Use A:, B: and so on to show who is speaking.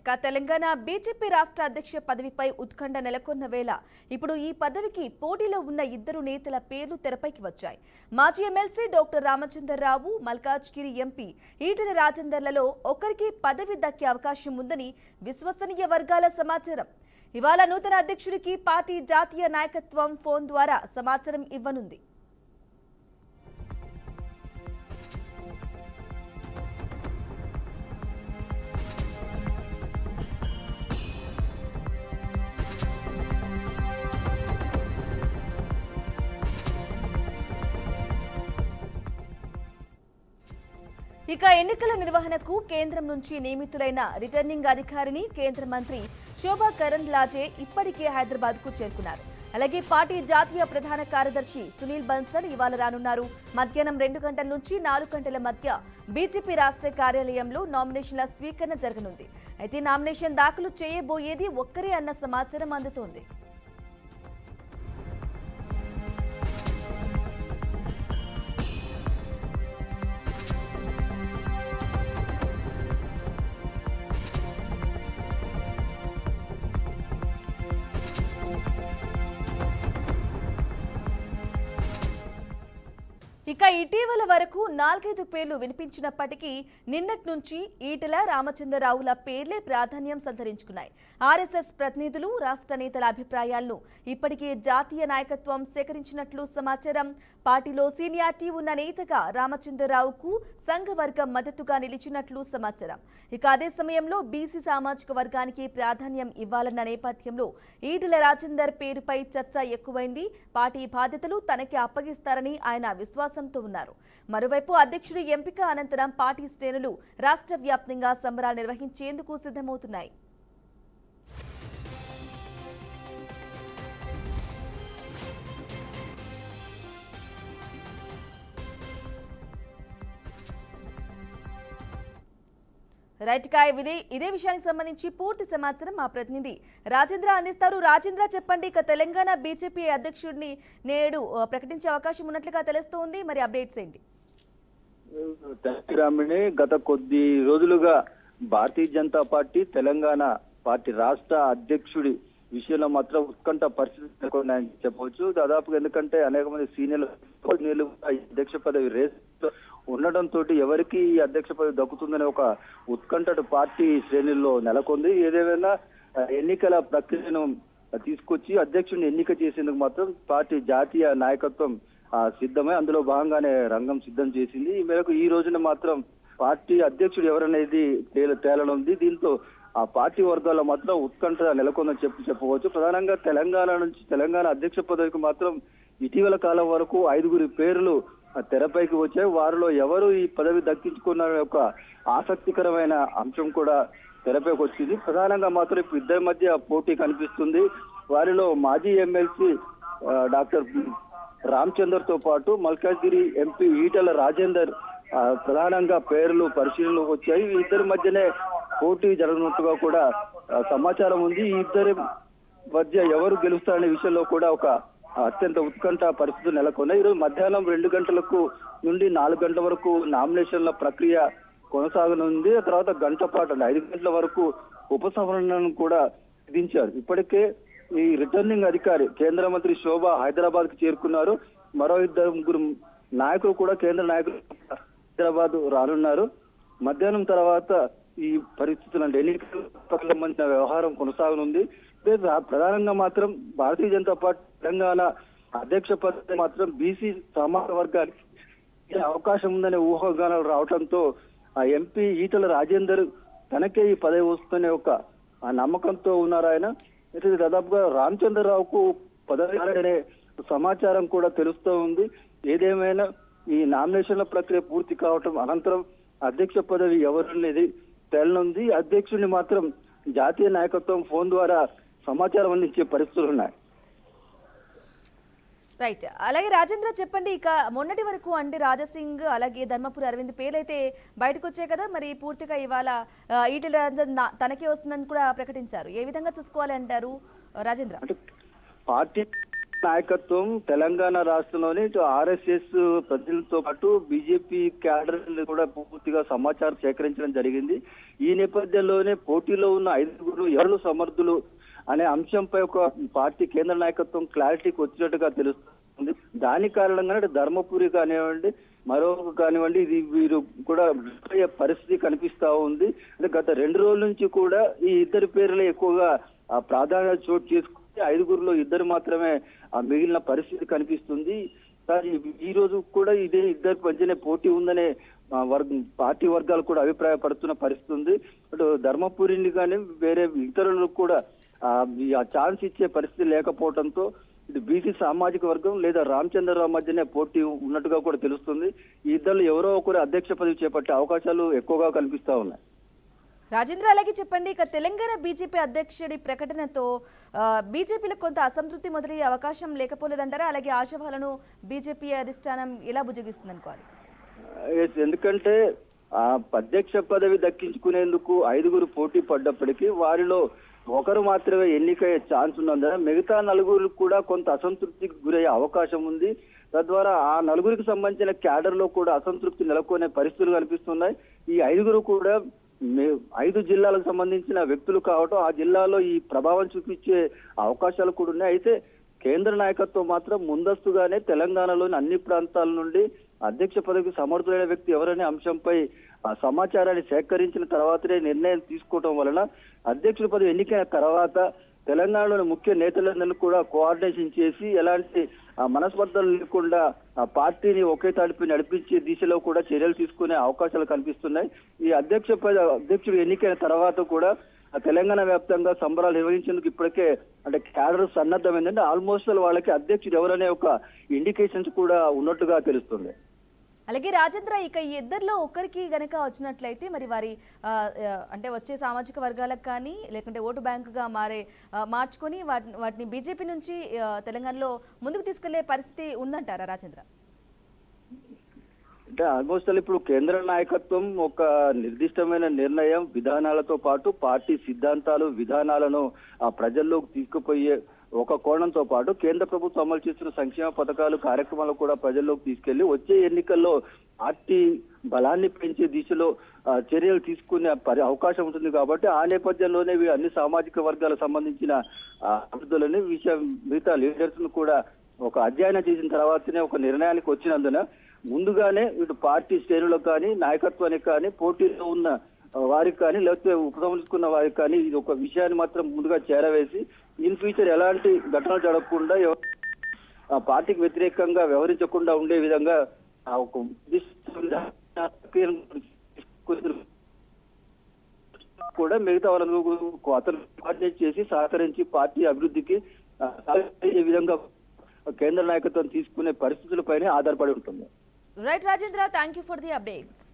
A: ఇక తెలంగాణ బీజేపీ రాష్ట్ర అధ్యక్ష పదవిపై ఉత్కంఠ నెలకొన్న వేళ ఇప్పుడు ఈ పదవికి పోటీలో ఉన్న ఇద్దరు నేతల పేర్లు తెరపైకి వచ్చాయి. మాజీ MLC doctor Ramachandra Rao, Malkajgiri MP Etela రాజేందర్లలో ఒకరికి పదవి దక్కే అవకాశం ఉందని విశ్వసనీయ వర్గాల సమాచారం. ఇవాళ నూతన అధ్యక్షుడికి పార్టీ జాతీయ నాయకత్వం ఫోన్ ద్వారా సమాచారం ఇవ్వనుంది. ఇక ఎన్నికల నిర్వహణకు కేంద్రం నుంచి నియమితులైన రిటర్నింగ్ అధికారిని కేంద్ర మంత్రి శోభా కరంద్లాజే ఇప్పటికే హైదరాబాద్ కు చేరుకున్నారు. అలాగే పార్టీ జాతీయ ప్రధాన కార్యదర్శి సునీల్ బన్సల్ ఇవాళ రానున్నారు. మధ్యాహ్నం 2 గంటల నుంచి 4 గంటల మధ్య బీజేపీ రాష్ట్ర కార్యాలయంలో నామినేషన్ల స్వీకరణ జరగనుంది. అయితే నామినేషన్ దాఖలు చేయబోయేది ఒక్కరే అన్న సమాచారం అందుతోంది. ఇక ఇటీవల వరకు 4-5 పేర్లు వినిపించినప్పటికీ నిన్నటి నుంచి ఈటెల, రామచంద్రరావుల పేర్లే ప్రాధాన్యం సంతరించుకున్నాయి. ఆర్ఎస్ఎస్ ప్రతినిధులు, రాష్ట్ర నేతల అభిప్రాయాలను ఇప్పటికే జాతీయ నాయకత్వం సేకరించినట్లు సమాచారం. పార్టీలో సీనియారిటీ ఉన్న నేతగా రామచంద్రరావుకు సంఘవర్గం మద్దతుగా నిలిచినట్లు సమాచారం. ఇక అదే సమయంలో బీసీ సామాజిక వర్గానికి ప్రాధాన్యం ఇవ్వాలన్న నేపథ్యంలో ఈటెల రాజేందర్ పేరుపై చర్చ ఎక్కువైంది. పార్టీ బాధ్యతలు తనకి అప్పగిస్తారని ఆయన విశ్వాసంతో ఉన్నారు. మరోవైపు అధ్యక్షుడి ఎంపిక అనంతరం పార్టీ శ్రేణులు రాష్ట్ర వ్యాప్తంగా సంబరాలు నిర్వహించేందుకు సిద్ధమవుతున్నాయి. రైట్ కా ఇదే విషయానికి సంబంధించి పూర్తి సమాచారం మా ప్రతినిధి రాజేంద్ర అందిస్తారు. రాజేంద్ర చెప్పండి, ఇక తెలంగాణ బీజేపీ అధ్యక్షుడిని నేడు ప్రకటించే అవకాశం ఉన్నట్లుగా తెలుస్తోంది, మరి అప్డేట్స్ ఏంటి?
B: గత కొద్ది రోజులుగా భారతీయ జనతా పార్టీ తెలంగాణ పార్టీ రాష్ట్ర అధ్యక్షుడి విషయంలో మాత్రం ఉత్కంఠ పరిస్థితి నెలకొన్నాయని చెప్పవచ్చు. దాదాపుగా ఎందుకంటే అనేక మంది సీనియర్లు అధ్యక్ష పదవి రేస్ ఉండడంతో ఎవరికి ఈ అధ్యక్ష పదవి దక్కుతుందనే ఒక ఉత్కంఠ పార్టీ శ్రేణుల్లో నెలకొంది. ఏదేమైనా ఎన్నికల ప్రక్రియను తీసుకొచ్చి అధ్యక్షుడిని ఎన్నిక చేసేందుకు మాత్రం పార్టీ జాతీయ నాయకత్వం సిద్ధమై అందులో భాగంగానే రంగం సిద్ధం చేసింది. ఈ మేరకు ఈ రోజున మాత్రం పార్టీ అధ్యక్షుడు ఎవరనేది తేలనుంది. దీంతో ఆ పార్టీ వర్గాల్లో మాత్రం ఉత్కంఠ నెలకొందని చెప్పవచ్చు. ప్రధానంగా తెలంగాణ అధ్యక్ష పదవికి మాత్రం ఇటీవల కాలం వరకు 5 పేర్లు తెరపైకి వచ్చాయి. వారిలో ఎవరు ఈ పదవి దక్కించుకున్న ఒక ఆసక్తికరమైన అంశం కూడా తెరపైకి వచ్చింది. ప్రధానంగా మాత్రం ఇప్పుడు ఇద్దరి మధ్య పోటీ కనిపిస్తుంది. వారిలో మాజీ ఎమ్మెల్సీ డాక్టర్ రామచందర్ తో పాటు మల్కాజ్గిరి ఎంపీ ఈటెల రాజేందర్ ప్రధానంగా పేర్లు పరిశీలనలోకి వచ్చాయి. ఈ ఇద్దరి మధ్యనే పోటీ జరగనున్నట్టుగా కూడా సమాచారం ఉంది. ఈ ఇద్దరి మధ్య ఎవరు గెలుస్తారనే విషయంలో కూడా ఒక అత్యంత ఉత్కంఠ పరిస్థితులు నెలకొన్నాయి. ఈరోజు మధ్యాహ్నం 2 గంటలకు నుండి 4 గంటల వరకు నామినేషన్ల ప్రక్రియ కొనసాగనుంది. ఆ తర్వాత గంట పాటు 5 గంటల వరకు ఉపసంహరణను కూడా విధించారు. ఇప్పటికే ఈ రిటర్నింగ్ అధికారి కేంద్ర మంత్రి శోభా హైదరాబాద్ కు చేరుకున్నారు. మరో 2-3 నాయకులు కూడా కేంద్ర నాయకులు హైదరాబాద్ రానున్నారు. మధ్యాహ్నం తర్వాత ఈ పరిస్థితులు అంటే ఎన్నికలకు సంబంధించిన వ్యవహారం కొనసాగనుంది. ప్రధానంగా మాత్రం భారతీయ జనతా పార్టీ తెలంగాణ అధ్యక్ష పదవి మాత్రం బీసీ సామాజిక వర్గానికి అవకాశం ఉందనే ఊహాగానాలు రావడంతో ఆ ఎంపీ ఈటెల రాజేందర్ తనకే ఈ పదవి వస్తుందనే ఒక నమ్మకంతో ఉన్నారు ఆయన. అయితే దాదాపుగా రామచంద్రరావుకు పదవి అనే సమాచారం కూడా తెలుస్తూ ఉంది. ఏదేమైనా ఈ నామినేషన్ల ప్రక్రియ పూర్తి కావటం అనంతరం అధ్యక్ష పదవి ఎవరనేది తేలనుంది. అధ్యక్షుడిని మాత్రం జాతీయ నాయకత్వం ఫోన్ ద్వారా సమాచారం అందించే పరిస్థితులు ఉన్నాయి.
A: రైట్, అలాగే రాజేంద్ర చెప్పండి, ఇక మొన్నటి వరకు అంటే రాజాసింగ్ అలాగే ధర్మపురి అరవింద్ పేర్లు అయితే బయటకు వచ్చాయి కదా, మరి పూర్తిగా ఇవాళ ఈటెల రాజేందర్ తనకే వస్తుందని కూడా ప్రకటించారు. ఏ విధంగా చూసుకోవాలి అంటారు రాజేంద్ర?
B: పార్టీ నాయకత్వం తెలంగాణ రాష్ట్రంలోని ఇటు ఆర్ఎస్ఎస్ ప్రతినిధులతో పాటు బీజేపీ క్యాడర్ కూడా పూర్తిగా సమాచారం సేకరించడం జరిగింది. ఈ నేపథ్యంలోనే పోటీలో ఉన్న 5 ఎవరు సమర్థులు అనే అంశంపై ఒక పార్టీ కేంద్ర నాయకత్వం క్లారిటీకి వచ్చినట్టుగా తెలుస్తుంది. దాని కారణంగానే ధర్మపురి కానివ్వండి, మరొక కానివ్వండి, ఇది వీరు కూడా పరిస్థితి కనిపిస్తా ఉంది. అంటే గత 2 రోజుల నుంచి కూడా ఈ ఇద్దరి పేర్లే ఎక్కువగా ప్రాధాన్యత చోటు చేసుకుని 5గురిలో 2 మాత్రమే మిగిలిన పరిస్థితి కనిపిస్తుంది. ఈ రోజు కూడా ఇదే ఇద్దరి మధ్యనే పోటీ ఉందనే పార్టీ వర్గాలు కూడా అభిప్రాయపడుతున్న పరిస్థితి ఉంది. అటు ధర్మపురిని కానీ వేరే ఇతరులకు కూడా ఆ ఛాన్స్ ఇచ్చే పరిస్థితి లేకపోవడంతో ఇటు బీసీ సామాజిక వర్గం లేదా రామచంద్రరావు మధ్యనే పోటీ ఉన్నట్టుగా కూడా తెలుస్తుంది. ఈ ఇద్దరు ఎవరో ఒకరు అధ్యక్ష పదవి చేపట్టే అవకాశాలు ఎక్కువగా కనిపిస్తా ఉన్నాయి.
A: రాజేంద్ర, అలాగే చెప్పండి, ఇక తెలంగాణ బీజేపీ అధ్యక్షుడి ప్రకటనతో బీజేపీలో కొంత అసంతృప్తి మొదలయ్యే అవకాశం లేకపోలేదంటారా? అలాగే ఆశావాలను బీజేపీ అధిష్టానం ఎలా బుజ్జగిస్తుంది అనుకోవాలి?
B: ఎందుకంటే అధ్యక్ష పదవి దక్కించుకునేందుకు 5గురు పోటీ పడ్డప్పటికీ వారిలో ఒకరు మాత్రమే ఎన్నికయ్యే ఛాన్స్ ఉన్నందున మిగతా 4 కూడా కొంత అసంతృప్తికి గురయ్యే అవకాశం ఉంది. తద్వారా ఆ 4కి సంబంధించిన క్యాడర్ లో కూడా అసంతృప్తి నెలకొనే పరిస్థితులు కనిపిస్తున్నాయి. ఈ 5గురు కూడా 5 జిల్లాలకు సంబంధించిన వ్యక్తులు కావటం, ఆ జిల్లాలో ఈ ప్రభావం చూపించే అవకాశాలు కూడా ఉన్నాయి. అయితే కేంద్ర నాయకత్వం మాత్రం ముందస్తుగానే తెలంగాణలోని అన్ని ప్రాంతాల నుండి అధ్యక్ష పదవికి సమర్థులైన వ్యక్తి ఎవరనే అంశంపై సమాచారాన్ని సేకరించిన తర్వాతనే నిర్ణయం తీసుకోవడం వలన అధ్యక్షుల పదవి ఎన్నికైన తర్వాత తెలంగాణలోని ముఖ్య నేతలందరినీ కూడా కోఆర్డినేషన్ చేసి ఎలాంటి మనస్పర్ధలు లేకుండా ఆ పార్టీని ఒకే తాడిపై నడిపించే దిశలో కూడా చర్యలు తీసుకునే అవకాశాలు కనిపిస్తున్నాయి. ఈ అధ్యక్షుడు ఎన్నికైన తర్వాత కూడా తెలంగాణ వ్యాప్తంగా సంబరాలు నిర్వహించేందుకు ఇప్పటికే అంటే క్యాడర్ సన్నద్ధమైందంటే ఆల్మోస్ట్ వాళ్ళకి అధ్యక్షుడు ఎవరనే ఒక ఇండికేషన్స్ కూడా ఉన్నట్టుగా తెలుస్తుంది.
A: అలాగే రాజేంద్ర, ఇక ఈ ఇద్దరిలో ఒకరికి గనక వచ్చినట్లయితే మరి వారి అంటే వచ్చే సామాజిక వర్గాలకు కానీ లేకుంటే ఓటు బ్యాంకుగా మార్చుకొని వాటిని బీజేపీ నుంచి తెలంగాణలో ముందుకు తీసుకెళ్లే పరిస్థితి ఉందంటారా రాజేంద్ర?
B: అంటే ఆల్మోస్ట్ ఇప్పుడు కేంద్ర నాయకత్వం ఒక నిర్దిష్టమైన నిర్ణయం విధానాలతో పాటు పార్టీ సిద్ధాంతాలు విధానాలను ప్రజల్లోకి తీసుకుపోయే ఒక కోణంతో పాటు కేంద్ర ప్రభుత్వం అమలు చేస్తున్న సంక్షేమ పథకాలు కార్యక్రమాలు కూడా ప్రజల్లోకి తీసుకెళ్లి వచ్చే ఎన్నికల్లో పార్టీ బలాన్ని పెంచే దిశలో చర్యలు తీసుకునే అవకాశం ఉంటుంది. కాబట్టి ఆ నేపథ్యంలోనే అన్ని సామాజిక వర్గాలకు సంబంధించిన అభ్యర్థులని మిగతా లీడర్స్ ను కూడా ఒక అధ్యయనం చేసిన తర్వాతనే ఒక నిర్ణయానికి వచ్చినందున ముందుగానే ఇటు పార్టీ శ్రేణులకు కానీ నాయకత్వానికి కానీ పోటీలో ఉన్న వారికి కానీ లేకపోతే ఉపసంహరించుకున్న వారికి కానీ ఇది ఒక విషయాన్ని మాత్రం ముందుగా చేరవేసి ఇన్ ఫ్యూచర్ ఎలాంటి ఘటనలు జరగకుండా పార్టీకి వ్యతిరేకంగా వ్యవహరించకుండా ఉండే విధంగా ఒక కూడా మిగతా వాళ్ళను అతను కోఆర్డినేట్ చేసి సహకరించి పార్టీ అభివృద్ధికి ఏ విధంగా కేంద్ర నాయకత్వం తీసుకునే పరిస్థితులపైనే ఆధారపడి ఉంటుంది.
A: Right Rajendra, thank you for the updates.